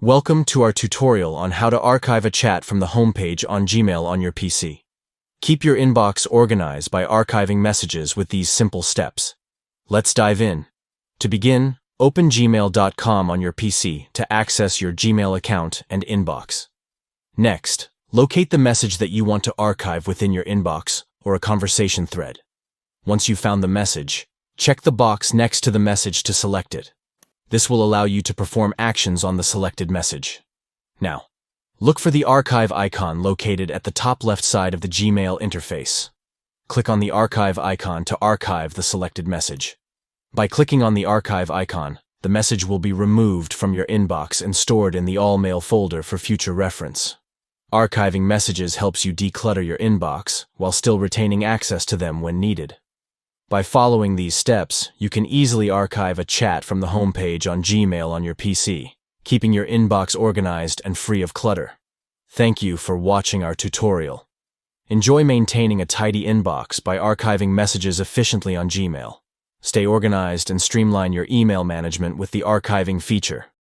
Welcome to our tutorial on how to archive a chat from the homepage on Gmail on your PC. Keep your inbox organized by archiving messages with these simple steps. Let's dive in. To begin, open gmail.com on your PC to access your Gmail account and inbox. Next, locate the message that you want to archive within your inbox or a conversation thread. Once you've found the message, check the box next to the message to select it. This will allow you to perform actions on the selected message. Now, look for the archive icon located at the top left side of the Gmail interface. Click on the archive icon to archive the selected message. By clicking on the archive icon, the message will be removed from your inbox and stored in the All Mail folder for future reference. Archiving messages helps you declutter your inbox while still retaining access to them when needed. By following these steps, you can easily archive a chat from the homepage on Gmail on your PC, keeping your inbox organized and free of clutter. Thank you for watching our tutorial. Enjoy maintaining a tidy inbox by archiving messages efficiently on Gmail. Stay organized and streamline your email management with the archiving feature.